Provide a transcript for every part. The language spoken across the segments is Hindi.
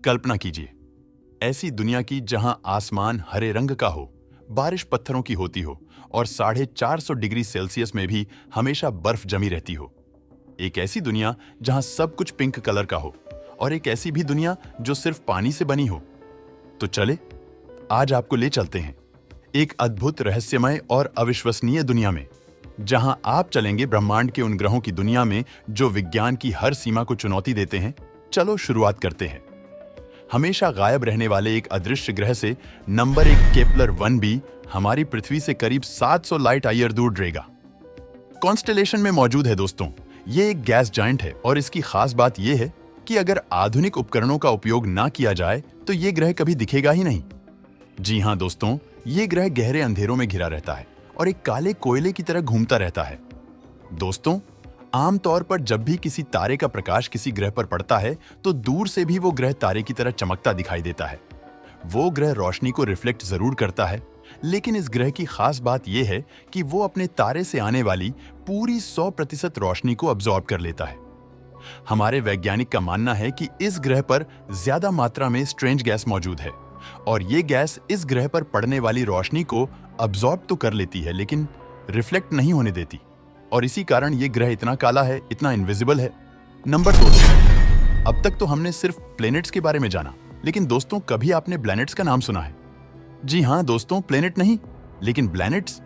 कल्पना कीजिए ऐसी दुनिया की जहां आसमान हरे रंग का हो, बारिश पत्थरों की होती हो और 450 डिग्री सेल्सियस में भी हमेशा बर्फ जमी रहती हो। एक ऐसी दुनिया जहां सब कुछ पिंक कलर का हो और एक ऐसी भी दुनिया जो सिर्फ पानी से बनी हो। तो चले आज आपको ले चलते हैं एक अद्भुत, रहस्यमय और अविश्वसनीय दुनिया में, जहां आप चलेंगे ब्रह्मांड के उन ग्रहों की दुनिया में जो विज्ञान की हर सीमा को चुनौती देते हैं। चलो शुरुआत करते हैं। हमेशा गायब रहने वाले एक अदृश्य ग्रह से नंबर 1 केपलर 1b हमारी पृथ्वी से करीब 700 लाइट ईयर दूर ड्रेगा कॉन्स्टेलेशन में मौजूद है। दोस्तों, ये एक गैस जायंट है और इसकी खास बात यह है कि अगर आधुनिक उपकरणों का उपयोग ना किया जाए तो ये ग्रह कभी दिखेगा ही नहीं। जी हाँ दोस्तों, ये ग्रह गहरे अंधेरों में घिरा रहता है और एक काले कोयले की तरह घूमता रहता है। दोस्तों, आमतौर पर जब भी किसी तारे का प्रकाश किसी ग्रह पर पड़ता है तो दूर से भी वो ग्रह तारे की तरह चमकता दिखाई देता है। वो ग्रह रोशनी को रिफ्लेक्ट जरूर करता है, लेकिन इस ग्रह की खास बात यह है कि वो अपने तारे से आने वाली पूरी 100% रोशनी को अब्सॉर्ब कर लेता है। हमारे वैज्ञानिक का मानना है कि इस ग्रह पर ज्यादा मात्रा में स्ट्रेंज गैस मौजूद है और ये गैस इस ग्रह पर पड़ने वाली रोशनी को अब्सॉर्ब तो कर लेती है लेकिन रिफ्लेक्ट नहीं होने देती, और इसी कारण ये ग्रह इतना काला है, इतना इनविजिबल है। नंबर 2, अब तक तो हमने सिर्फ प्लैनेट्स के बारे में जाना, लेकिन दोस्तों कभी आपने प्लैनेट्स का नाम सुना है? जी हाँ दोस्तों, प्लैनेट नहीं लेकिन प्लैनेट्स।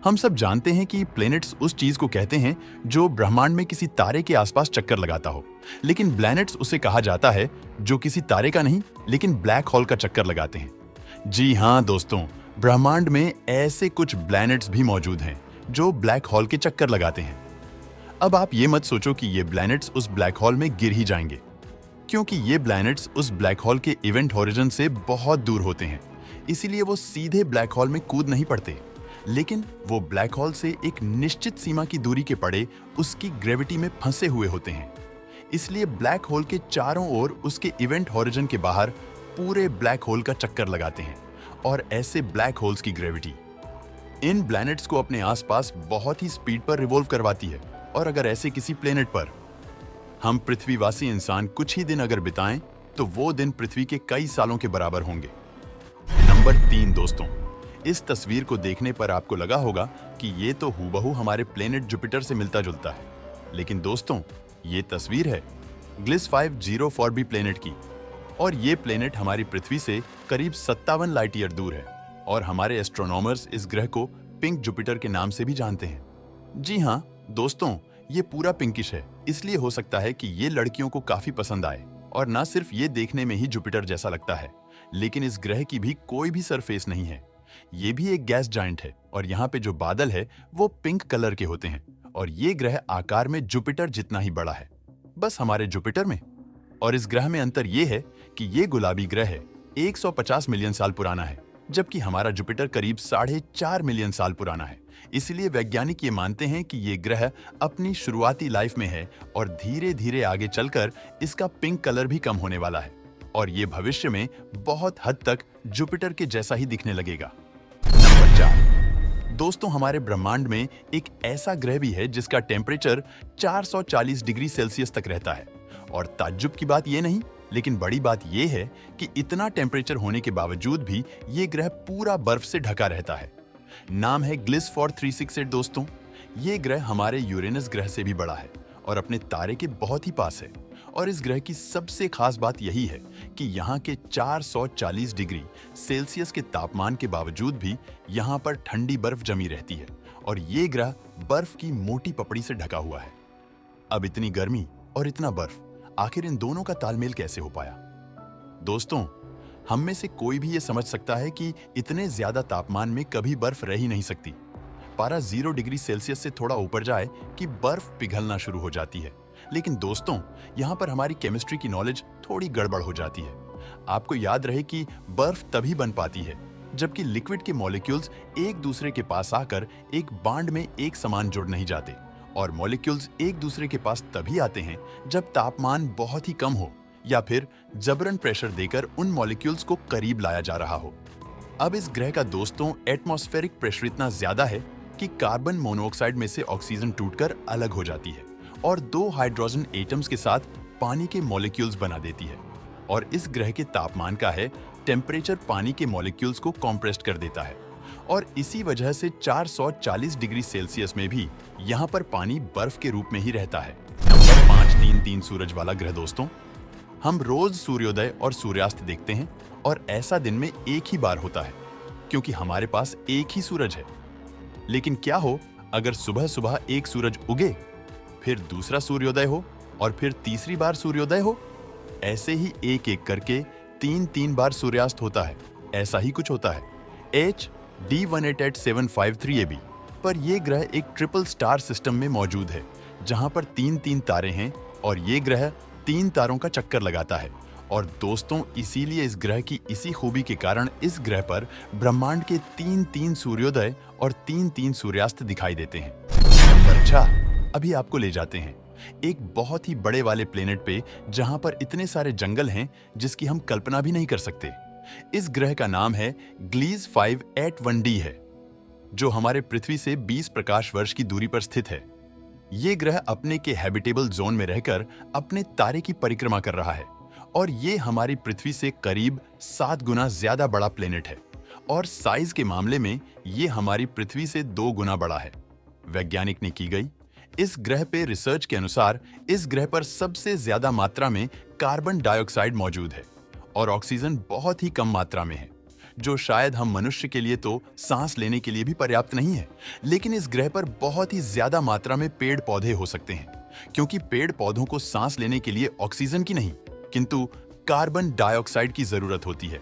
हम सब जानते हैं कि प्लैनेट्स उस चीज को कहते हैं जो ब्रह्मांड में किसी तारे के आसपास चक्कर लगाता हो, लेकिन प्लैनेट्स उसे कहा जाता है जो किसी तारे का नहीं लेकिन ब्लैक होल का चक्कर लगाते हैं। जी हाँ दोस्तों, ब्रह्मांड में ऐसे कुछ प्लैनेट्स भी मौजूद हैं जो ब्लैक होल के चक्कर लगाते हैं। अब आप ये मत सोचो कि ये प्लैनेट्स उस ब्लैक होल में गिर ही जाएंगे, क्योंकि ये प्लैनेट्स उस ब्लैक होल के इवेंट होरिजन से बहुत दूर होते हैं, इसीलिए वो सीधे ब्लैक होल में कूद नहीं पड़ते, लेकिन वो ब्लैक होल से एक निश्चित सीमा की दूरी के पड़े उसकी ग्रेविटी में फंसे हुए होते हैं। इसलिए ब्लैक होल के चारों ओर उसके इवेंट होरिजन के बाहर पूरे ब्लैक होल का चक्कर लगाते हैं, और ऐसे ब्लैक होल्स की ग्रेविटी इन प्लैनेट्स को अपने आसपास बहुत ही स्पीड पर रिवॉल्व करवाती है। और अगर ऐसे किसी प्लेनेट पर हम पृथ्वीवासी इंसान कुछ ही दिन अगर बिताएं तो वो दिन पृथ्वी के कई सालों के बराबर होंगे। नंबर 3 दोस्तों, इस तस्वीर को देखने पर आपको लगा होगा कि ये तो हूबहू हमारे प्लेनेट जुपिटर से मिलता जुलता है, लेकिन दोस्तों ये तस्वीर है ग्लिस 504b प्लेनेट की, और ये प्लेनेट हमारी पृथ्वी से करीब 57 लाइट ईयर दूर है, और हमारे एस्ट्रोनॉमर्स इस ग्रह को पिंक जुपिटर के नाम से भी जानते हैं। जी हाँ दोस्तों, ये पूरा पिंकिश है, इसलिए हो सकता है कि ये लड़कियों को काफी पसंद आए, और ना सिर्फ ये देखने में ही जुपिटर जैसा लगता है, लेकिन इस ग्रह की भी कोई भी सरफेस नहीं है। ये भी एक गैस जायंट है और यहाँ पे जो बादल है वो पिंक कलर के होते हैं, और ये ग्रह आकार में जुपिटर जितना ही बड़ा है, बस हमारे जुपिटर में। और इस ग्रह में अंतर ये है कि ये गुलाबी ग्रह है 150 मिलियन साल पुराना है, जबकि हमारा जुपिटर करीब 4.5 मिलियन साल पुराना है। इसलिए वैज्ञानिक ये मानते हैं कि ये ग्रह अपनी शुरुआती लाइफ में है और धीरे धीरे आगे चलकर इसका पिंक कलर भी कम होने वाला है, और ये भविष्य में बहुत हद तक जुपिटर के जैसा ही दिखने लगेगा। नंबर 4 दोस्तों, हमारे ब्रह्मांड में एक ऐसा ग्रह भी है जिसका टेम्परेचर 440 डिग्री सेल्सियस तक रहता है, और ताज्जुब की बात ये नहीं लेकिन बड़ी बात यह है कि इतना टेम्परेचर होने के बावजूद भी ये ग्रह पूरा बर्फ से ढका रहता है। नाम है ग्लिस 4368 दोस्तों। ये ग्रह हमारे यूरेनस ग्रह से भी बड़ा है और अपने तारे के बहुत ही पास है, और इस ग्रह की सबसे खास बात यही है कि यहाँ के 440 डिग्री सेल्सियस के तापमान के बावजूद भी यहाँ पर ठंडी बर्फ जमी रहती है, और ये ग्रह बर्फ की मोटी पपड़ी से ढका हुआ है। अब इतनी गर्मी और इतना बर्फ, आखिर इन दोनों का तालमेल कैसे हो पाया? दोस्तों, हम में से कोई भी ये समझ सकता है कि इतने ज्यादा तापमान में कभी बर्फ रह ही नहीं सकती। पारा 0 डिग्री सेल्सियस से थोड़ा ऊपर जाए कि बर्फ पिघलना शुरू हो जाती है। लेकिन दोस्तों, यहाँ पर हमारी केमिस्ट्री की नॉलेज थोड़ी गड़बड़ हो जाती है। आपको याद रहे कि बर्फ तभी बन पाती है जबकि लिक्विड के मॉलिक्यूल्स एक दूसरे के पास आकर एक बांड में एक समान जुड़ नहीं जाते, और मॉलिक्यूल्स एक दूसरे के पास तभी आते हैं जब तापमान बहुत ही कम हो या फिर जबरन प्रेशर देकर उन मॉलिक्यूल्स को करीब लाया जा रहा हो। अब इस ग्रह का दोस्तों एटमॉस्फेरिक प्रेशर इतना ज्यादा है कि कार्बन मोनोऑक्साइड में से ऑक्सीजन टूटकर अलग हो जाती है और 2 हाइड्रोजन एटम्स के साथ पानी के मॉलिक्यूल्स बना देती है। और इस ग्रह के तापमान का है टेम्परेचर पानी के मॉलिक्यूल्स को कॉम्प्रेस्ड कर देता है और इसी वजह से 440 डिग्री सेल्सियस में भी यहाँ पर पानी बर्फ के रूप में ही रहता है। नंबर 533 सूरज वाला ग्रह दोस्तों, हम रोज सूर्योदय और सूर्यास्त देखते हैं और ऐसा दिन में एक ही बार होता है क्योंकि हमारे पास एक ही सूरज है। लेकिन क्या हो अगर सुबह सुबह एक सूरज उगे, फिर दूसरा सूर्योदय हो और फिर तीसरी बार सूर्योदय हो? ऐसे ही एक एक करके 3 बार सूर्यास्त होता है। ऐसा ही कुछ होता है HD188-753ab पर यह ग्रह एक ट्रिपल स्टार सिस्टम में मौजूद है जहां पर 3 तारे हैं और ये ग्रह 3 तारों का चक्कर लगाता है। और दोस्तों इसीलिए इस ग्रह की इसी खूबी के कारण इस ग्रह पर ब्रह्मांड के 3 सूर्योदय और 3 सूर्यास्त दिखाई देते हैं। पर अच्छा, अभी आपको ले जाते हैं एक बहुत ही बड़े वाले प्लेनेट पे जहां पर इतने सारे जंगल हैं जिसकी हम कल्पना भी नहीं कर सकते। इस ग्रह का नाम है ग्लीज 581d है, जो हमारे पृथ्वी से 20 प्रकाश वर्ष की दूरी पर स्थित है। ये ग्रह अपने के हैबिटेबल जोन में रहकर अपने तारे की परिक्रमा कर रहा है और ये हमारी पृथ्वी से करीब 7 गुना ज्यादा बड़ा प्लेनेट है और साइज के मामले में ये हमारी पृथ्वी से 2 गुना बड़ा है। वैज्ञानिक ने की गई इस ग्रह पे रिसर्च के अनुसार इस ग्रह पर सबसे ज्यादा मात्रा में कार्बन डाइऑक्साइड मौजूद है और ऑक्सीजन बहुत ही कम मात्रा में है, जो शायद हम मनुष्य के लिए तो सांस लेने के लिए भी पर्याप्त नहीं है। लेकिन इस ग्रह पर बहुत ही ज्यादा मात्रा में पेड़ पौधे हो सकते हैं क्योंकि पेड़ पौधों को सांस लेने के लिए ऑक्सीजन की नहीं किंतु कार्बन डाइऑक्साइड की जरूरत होती है।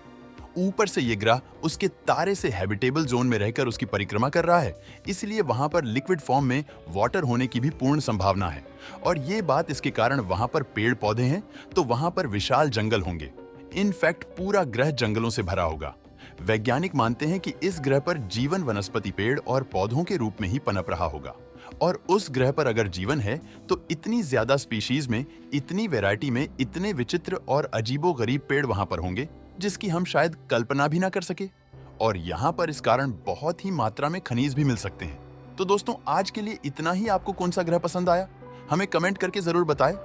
ऊपर से ये ग्रह उसके तारे से हैबिटेबल जोन में रहकर उसकी परिक्रमा कर रहा है, इसलिए वहां पर लिक्विड फॉर्म में वाटर होने की भी पूर्ण संभावना है। और ये बात इसके कारण वहां पर पेड़ पौधे हैं तो वहां पर विशाल जंगल होंगे। इनफैक्ट पूरा ग्रह जंगलों से भरा होगा। वैज्ञानिक मानते हैं कि इस ग्रह पर जीवन वनस्पति पेड़ और पौधों के रूप में ही पनप रहा होगा और उस ग्रह पर अगर जीवन है तो इतनी ज्यादा स्पीशीज में, इतनी वैरायटी में, इतने विचित्र और अजीबोगरीब पेड़ वहां पर होंगे जिसकी हम शायद कल्पना भी ना कर सके। और यहाँ पर इस कारण बहुत ही मात्रा में खनिज भी मिल सकते हैं। तो दोस्तों आज के लिए इतना ही। आपको कौन सा ग्रह पसंद आया हमें कमेंट करके जरूर बताएं।